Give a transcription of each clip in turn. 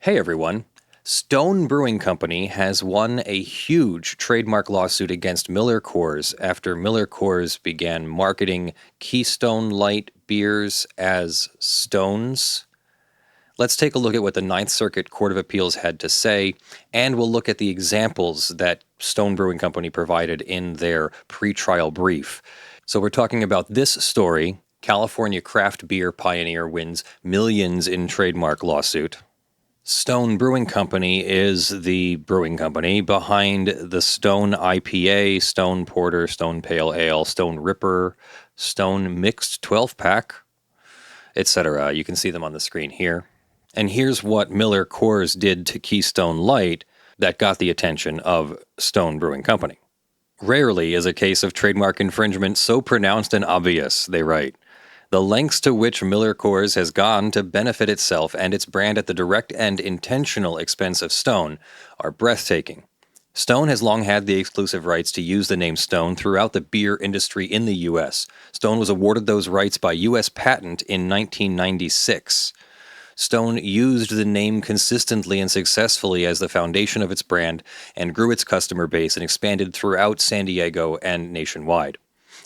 Hey everyone. Stone Brewing Company has won a huge trademark lawsuit against Miller Coors after Miller Coors began marketing Keystone Light beers as Stones. Let's take a look at what the Ninth Circuit Court of Appeals had to say, and we'll look at the examples that Stone Brewing Company provided in their pretrial brief. So we're talking about this story. California craft beer pioneer wins millions in trademark lawsuit. Stone Brewing Company is the brewing company behind the Stone IPA, Stone Porter, Stone Pale Ale, Stone Ripper, Stone Mixed 12-pack, etc. You can see them on the screen here. And here's what Miller Coors did to Keystone Light that got the attention of Stone Brewing Company. Rarely is a case of trademark infringement so pronounced and obvious, they write. The lengths to which Miller Coors has gone to benefit itself and its brand at the direct and intentional expense of Stone are breathtaking. Stone has long had the exclusive rights to use the name Stone throughout the beer industry in the U.S. Stone was awarded those rights by U.S. patent in 1996. Stone used the name consistently and successfully as the foundation of its brand and grew its customer base and expanded throughout San Diego and nationwide.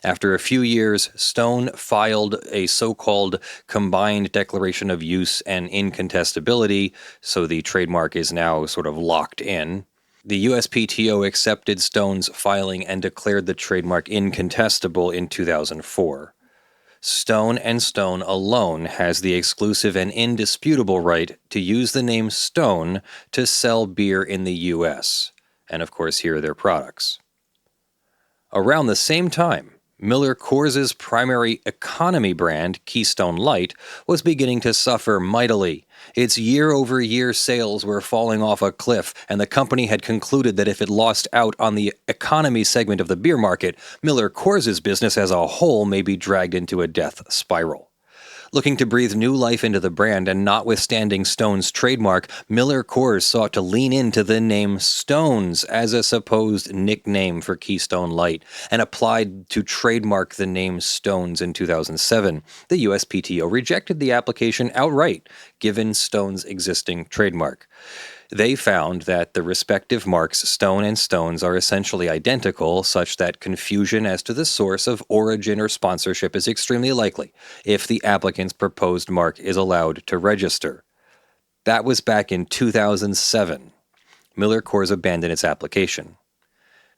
After a few years, Stone filed a so-called combined declaration of use and incontestability, so the trademark is now sort of locked in. The USPTO accepted Stone's filing and declared the trademark incontestable in 2004. Stone and Stone alone has the exclusive and indisputable right to use the name Stone to sell beer in the U.S. And of course, here are their products. Around the same time, Miller Coors' primary economy brand, Keystone Light, was beginning to suffer mightily. Its year-over-year sales were falling off a cliff, and the company had concluded that if it lost out on the economy segment of the beer market, Miller Coors' business as a whole may be dragged into a death spiral. Looking to breathe new life into the brand and notwithstanding Stone's trademark, Miller Coors sought to lean into the name Stones as a supposed nickname for Keystone Light and applied to trademark the name Stones in 2007. The USPTO rejected the application outright, given Stone's existing trademark. They found that the respective marks Stone and Stones are essentially identical, such that confusion as to the source of origin or sponsorship is extremely likely if the applicant's proposed mark is allowed to register. That was back in 2007. Miller Coors abandoned its application.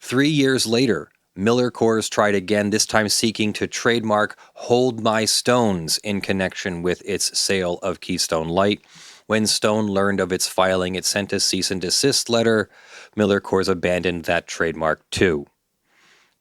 3 years later, Miller Coors tried again, this time seeking to trademark Hold My Stones in connection with its sale of Keystone Light. When Stone learned of its filing, it sent a cease and desist letter. Miller Coors abandoned that trademark too.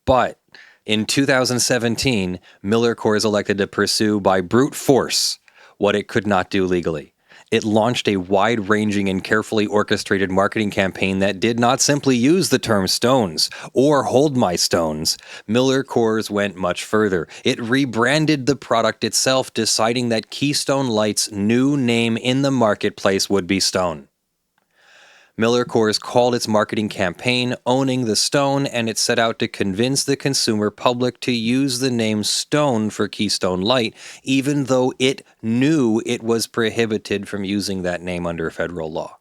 But in 2017, Miller Coors elected to pursue by brute force what it could not do legally. It launched a wide-ranging and carefully orchestrated marketing campaign that did not simply use the term Stones or Hold My Stones. Miller Coors went much further. It rebranded the product itself, deciding that Keystone Light's new name in the marketplace would be Stone. Miller Coors called its marketing campaign Owning the Stone, and it set out to convince the consumer public to use the name Stone for Keystone Light, even though it knew it was prohibited from using that name under federal law.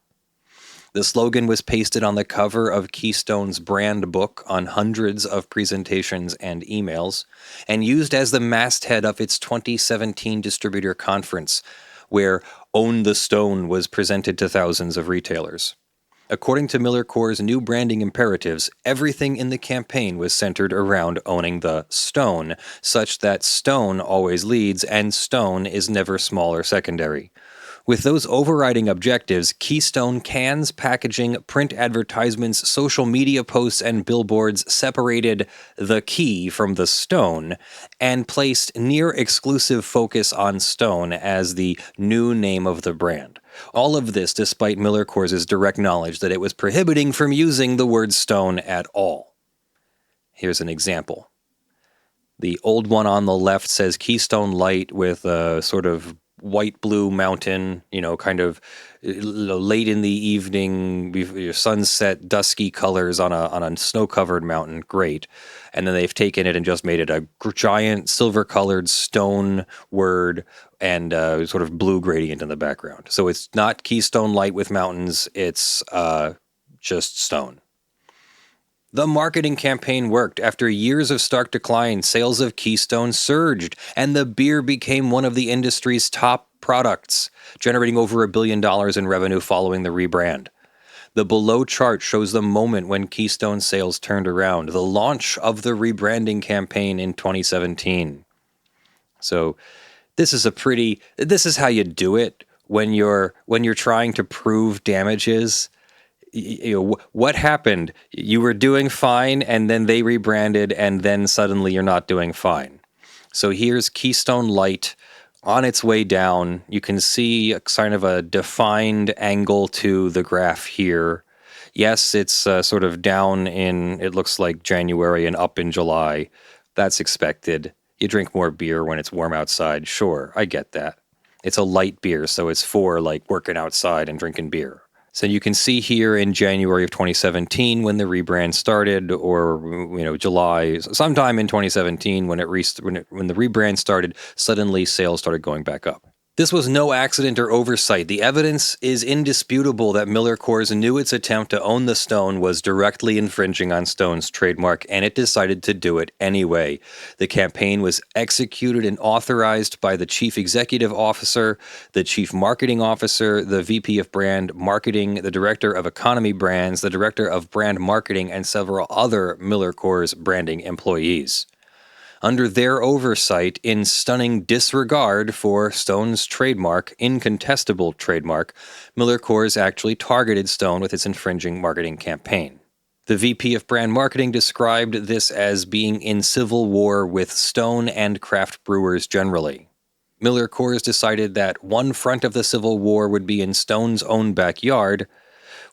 The slogan was pasted on the cover of Keystone's brand book on hundreds of presentations and emails, and used as the masthead of its 2017 distributor conference, where Own the Stone was presented to thousands of retailers. According to Miller Coors' new branding imperatives, everything in the campaign was centered around owning the Stone, such that Stone always leads and Stone is never small or secondary. With those overriding objectives, Keystone cans, packaging, print advertisements, social media posts, and billboards separated the key from the stone and placed near-exclusive focus on Stone as the new name of the brand. All of this despite Miller Coors' direct knowledge that it was prohibiting from using the word Stone at all. Here's an example. The old one on the left says Keystone Light with a sort of white-blue mountain, kind of late in the evening, sunset, dusky colors on a snow-covered mountain. Great. And then they've taken it and just made it a giant silver-colored stone word and sort of blue gradient in the background. So it's not Keystone Light with mountains. It's just stone. The marketing campaign worked. After years of stark decline, sales of Keystone surged, and the beer became one of the industry's top products, generating over $1 billion in revenue following the rebrand. The below chart shows the moment when Keystone sales turned around, the launch of the rebranding campaign in 2017. So this is how you do it when you're trying to prove damages. What happened? You were doing fine, and then they rebranded, and then suddenly you're not doing fine. So here's Keystone Light on its way down. You can see kind of a defined angle to the graph here. Yes, it's sort of down in, it looks like January and up in July. That's expected. You drink more beer when it's warm outside. Sure, I get that. It's a light beer, so it's for like working outside and drinking beer. So you can see here in January of 2017 when the rebrand started, or July, sometime in 2017 when the rebrand started, suddenly sales started going back up. This was no accident or oversight. The evidence is indisputable that Miller Coors knew its attempt to own the Stone was directly infringing on Stone's trademark, and it decided to do it anyway. The campaign was executed and authorized by the Chief Executive Officer, the Chief Marketing Officer, the VP of Brand Marketing, the Director of Economy Brands, the Director of Brand Marketing, and several other Miller Coors branding employees. Under their oversight, in stunning disregard for Stone's trademark, incontestable trademark, Miller Coors actually targeted Stone with its infringing marketing campaign. The VP of Brand Marketing described this as being in civil war with Stone and craft brewers generally. Miller Coors decided that one front of the civil war would be in Stone's own backyard.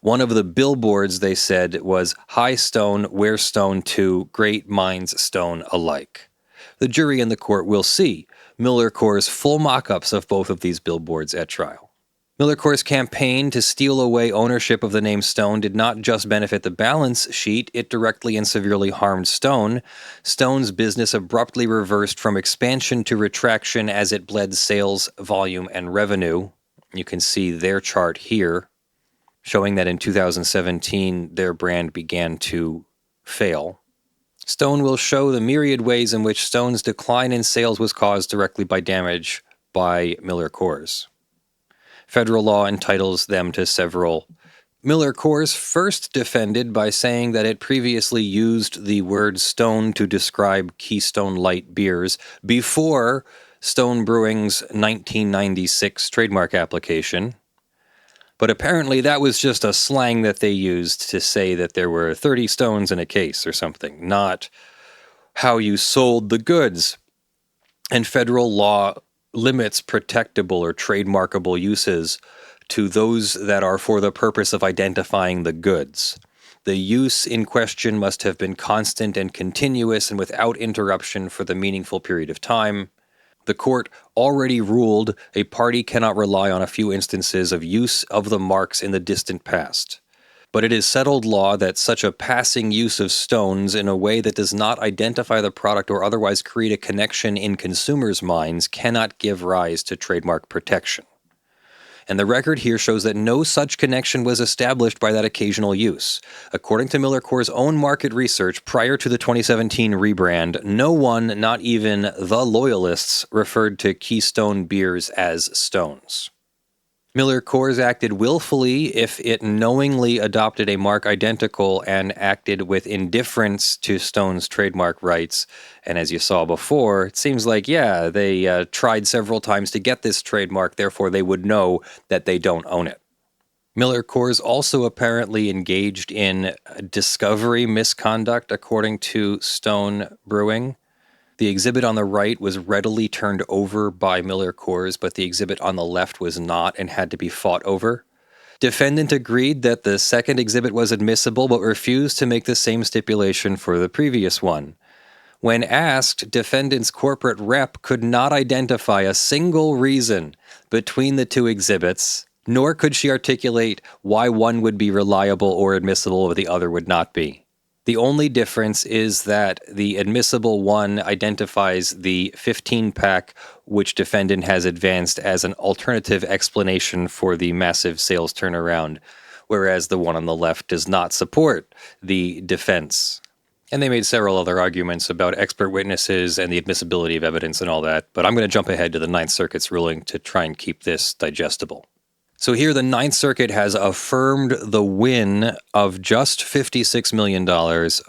One of the billboards, they said, was "Hi Stone, where Stone to, great minds Stone alike." The jury and the court will see Miller Coors' full mock-ups of both of these billboards at trial. Miller Coors' campaign to steal away ownership of the name Stone did not just benefit the balance sheet, it directly and severely harmed Stone. Stone's business abruptly reversed from expansion to retraction as it bled sales, volume, and revenue. You can see their chart here, showing that in 2017 their brand began to fail. Stone will show the myriad ways in which Stone's decline in sales was caused directly by damage by Miller Coors. Federal law entitles them to several. Miller Coors first defended by saying that it previously used the word Stone to describe Keystone Light beers before Stone Brewing's 1996 trademark application. But apparently that was just a slang that they used to say that there were 30 stones in a case or something, not how you sold the goods. And federal law limits protectable or trademarkable uses to those that are for the purpose of identifying the goods. The use in question must have been constant and continuous and without interruption for the meaningful period of time. The court already ruled a party cannot rely on a few instances of use of the marks in the distant past. But it is settled law that such a passing use of stones in a way that does not identify the product or otherwise create a connection in consumers' minds cannot give rise to trademark protection. And the record here shows that no such connection was established by that occasional use. According to Miller Coors' own market research prior to the 2017 rebrand, no one, not even the loyalists, referred to Keystone beers as Stones. Miller Coors acted willfully if it knowingly adopted a mark identical and acted with indifference to Stone's trademark rights. And as you saw before, it seems like, they tried several times to get this trademark, therefore they would know that they don't own it. Miller Coors also apparently engaged in discovery misconduct, according to Stone Brewing. The exhibit on the right was readily turned over by Miller Coors, but the exhibit on the left was not and had to be fought over. Defendant agreed that the second exhibit was admissible, but refused to make the same stipulation for the previous one. When asked, defendant's corporate rep could not identify a single reason between the two exhibits, nor could she articulate why one would be reliable or admissible or the other would not be. The only difference is that the admissible one identifies the 15-pack, which defendant has advanced as an alternative explanation for the massive sales turnaround, whereas the one on the left does not support the defense. And they made several other arguments about expert witnesses and the admissibility of evidence and all that, but I'm going to jump ahead to the Ninth Circuit's ruling to try and keep this digestible. So here the Ninth Circuit has affirmed the win of just $56 million,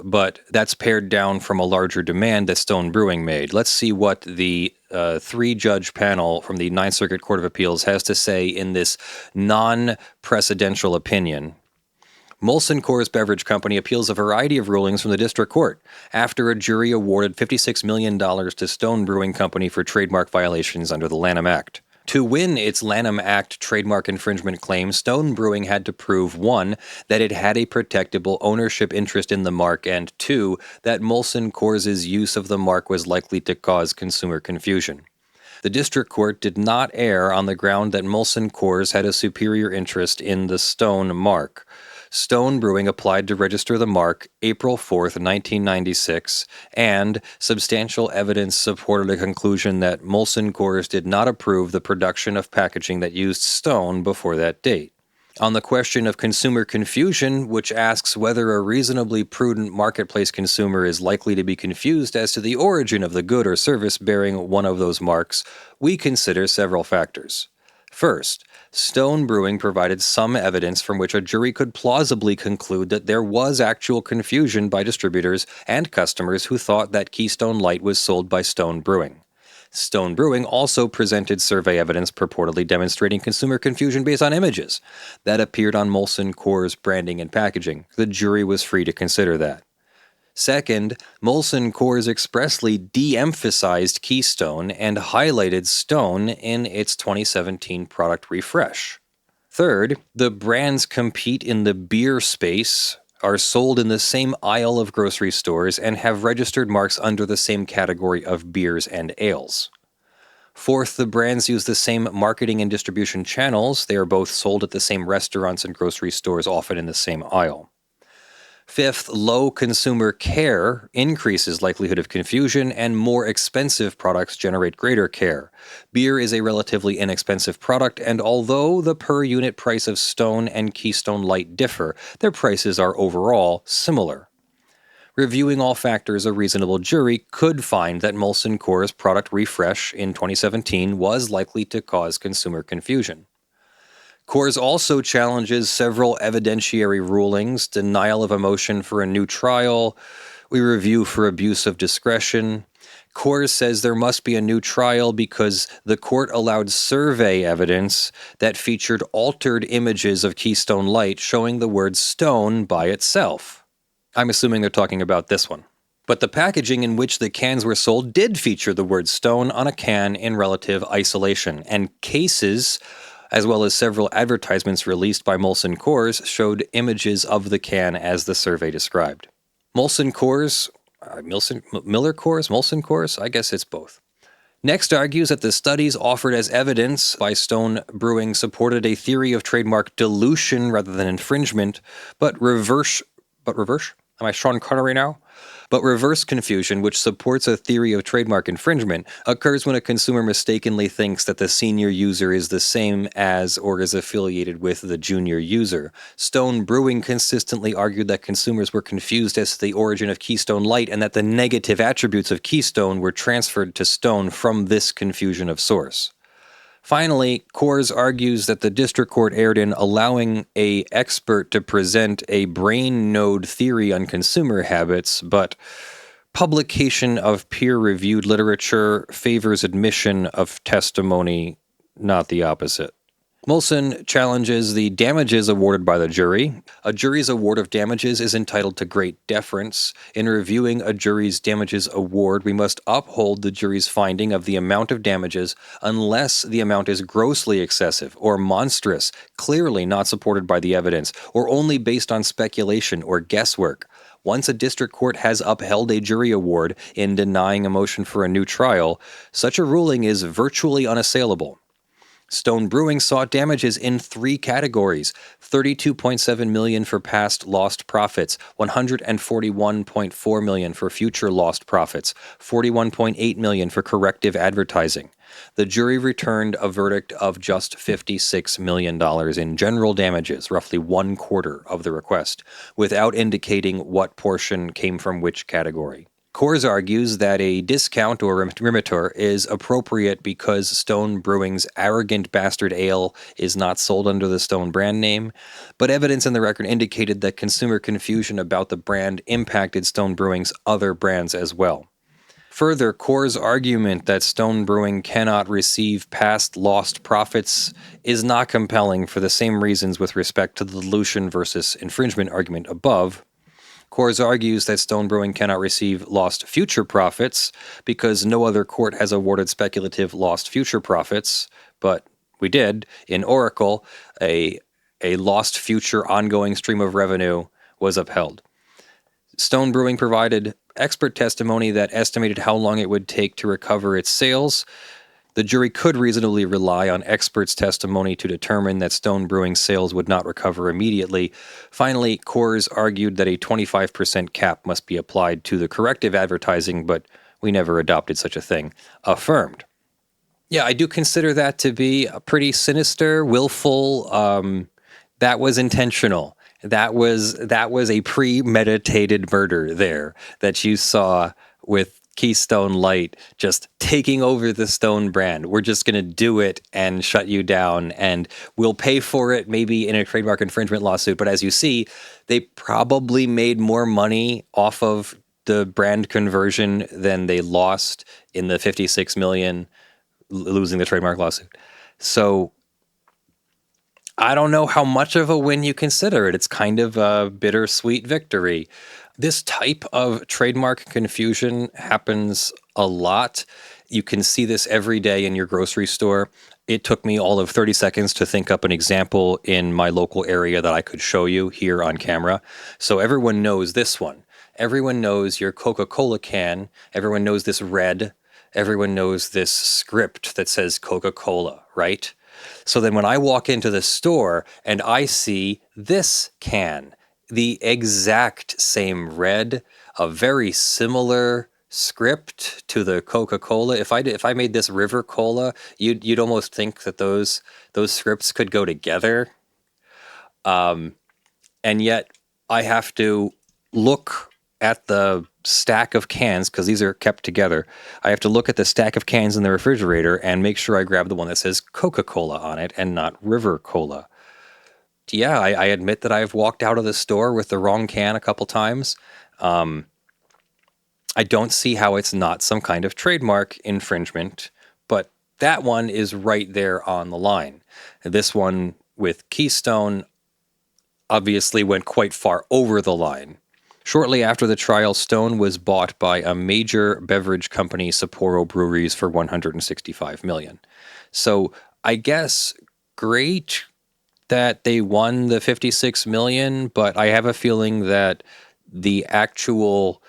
but that's pared down from a larger demand that Stone Brewing made. Let's see what the three-judge panel from the Ninth Circuit Court of Appeals has to say in this non-precedential opinion. Molson Coors Beverage Company appeals a variety of rulings from the district court after a jury awarded $56 million to Stone Brewing Company for trademark violations under the Lanham Act. To win its Lanham Act trademark infringement claim, Stone Brewing had to prove 1. That it had a protectable ownership interest in the mark, and 2. That Molson Coors' use of the mark was likely to cause consumer confusion. The district court did not err on the ground that Molson Coors had a superior interest in the Stone mark. Stone Brewing applied to register the mark April 4th, 1996, and substantial evidence supported a conclusion that Molson Coors did not approve the production of packaging that used Stone before that date. On the question of consumer confusion, which asks whether a reasonably prudent marketplace consumer is likely to be confused as to the origin of the good or service bearing one of those marks, we consider several factors. First, Stone Brewing provided some evidence from which a jury could plausibly conclude that there was actual confusion by distributors and customers who thought that Keystone Light was sold by Stone Brewing. Stone Brewing also presented survey evidence purportedly demonstrating consumer confusion based on images that appeared on Molson Coors branding and packaging. The jury was free to consider that. Second, Molson Coors expressly de-emphasized Keystone and highlighted Stone in its 2017 product refresh. Third, the brands compete in the beer space, are sold in the same aisle of grocery stores, and have registered marks under the same category of beers and ales. Fourth, the brands use the same marketing and distribution channels. They are both sold at the same restaurants and grocery stores, often in the same aisle. Fifth, low consumer care increases likelihood of confusion, and more expensive products generate greater care. Beer is a relatively inexpensive product, and although the per-unit price of Stone and Keystone Light differ, their prices are overall similar. Reviewing all factors, a reasonable jury could find that Molson Coors' product refresh in 2017 was likely to cause consumer confusion. Coors also challenges several evidentiary rulings, denial of a motion for a new trial. We review for abuse of discretion. Coors says there must be a new trial because the court allowed survey evidence that featured altered images of Keystone Light showing the word Stone by itself. I'm assuming they're talking about this one. But the packaging in which the cans were sold did feature the word Stone on a can in relative isolation, and cases, as well as several advertisements released by Molson Coors, showed images of the can as the survey described. Miller Coors, Molson Coors, I guess it's both. Next argues that the studies offered as evidence by Stone Brewing supported a theory of trademark dilution rather than infringement, but reverse? Am I Sean Connery now? But reverse confusion, which supports a theory of trademark infringement, occurs when a consumer mistakenly thinks that the senior user is the same as or is affiliated with the junior user. Stone Brewing consistently argued that consumers were confused as to the origin of Keystone Light and that the negative attributes of Keystone were transferred to Stone from this confusion of source. Finally, Coors argues that the district court erred in allowing an expert to present a brain node theory on consumer habits, but publication of peer-reviewed literature favors admission of testimony, not the opposite. Molson challenges the damages awarded by the jury. A jury's award of damages is entitled to great deference. In reviewing a jury's damages award, we must uphold the jury's finding of the amount of damages unless the amount is grossly excessive or monstrous, clearly not supported by the evidence, or only based on speculation or guesswork. Once a district court has upheld a jury award in denying a motion for a new trial, such a ruling is virtually unassailable. Stone Brewing sought damages in 3 categories: $32.7 million for past lost profits, $141.4 million for future lost profits, $41.8 million for corrective advertising. The jury returned a verdict of just $56 million in general damages, roughly 1/4 of the request, without indicating what portion came from which category. Coors argues that a discount or remitter is appropriate because Stone Brewing's Arrogant Bastard Ale is not sold under the Stone brand name, but evidence in the record indicated that consumer confusion about the brand impacted Stone Brewing's other brands as well. Further, Coors' argument that Stone Brewing cannot receive past lost profits is not compelling for the same reasons with respect to the dilution versus infringement argument above. Coors argues that Stone Brewing cannot receive lost future profits because no other court has awarded speculative lost future profits, but we did. In Oracle, a lost future ongoing stream of revenue was upheld. Stone Brewing provided expert testimony that estimated how long it would take to recover its sales. The jury could reasonably rely on experts' testimony to determine that Stone Brewing sales would not recover immediately. Finally, Coors argued that a 25% cap must be applied to the corrective advertising, but we never adopted such a thing. Affirmed. Yeah, I do consider that to be a pretty sinister, willful. That was intentional. That was a premeditated murder there that you saw with Keystone Light just taking over the Stone brand. We're just going to do it and shut you down, and we'll pay for it maybe in a trademark infringement lawsuit. But as you see, they probably made more money off of the brand conversion than they lost in the $56 million losing the trademark lawsuit. So I don't know how much of a win you consider it. It's kind of a bittersweet victory. This type of trademark confusion happens a lot. You can see this every day in your grocery store. It took me all of 30 seconds to think up an example in my local area that I could show you here on camera. So everyone knows this one. Everyone knows your Coca-Cola can. Everyone knows this red. Everyone knows this script that says Coca-Cola, right? So then when I walk into the store and I see this can, the exact same red, a very similar script to the Coca-Cola. If I made this River Cola, you'd almost think that those scripts could go together. And yet I have to look at the stack of cans, because these are kept together. I have to look at the stack of cans in the refrigerator and make sure I grab the one that says Coca-Cola on it and not River Cola. Yeah, I admit that I've walked out of the store with the wrong can a couple times. I don't see how it's not some kind of trademark infringement, but that one is right there on the line. This one with Keystone obviously went quite far over the line. Shortly after the trial, Stone was bought by a major beverage company, Sapporo Breweries, for $165 million. So I guess great that they won the $56 million, but I have a feeling that the actual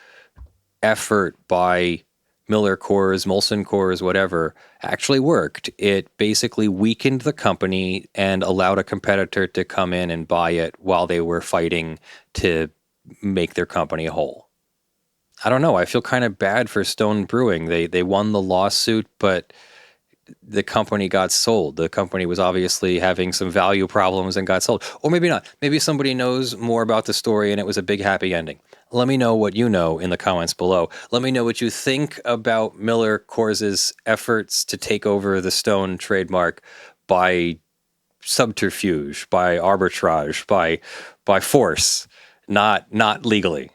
effort by Miller Coors, Molson Coors, whatever, actually worked. It basically weakened the company and allowed a competitor to come in and buy it while they were fighting to make their company whole. I don't know. I feel kind of bad for Stone Brewing. They won the lawsuit, but the company got sold. The company was obviously having some value problems and got sold. Or maybe not. Maybe somebody knows more about the story and it was a big happy ending. Let me know what you know in the comments below. Let me know what you think about Miller Coors' efforts to take over the Stone trademark by subterfuge, by arbitrage, by force, not legally.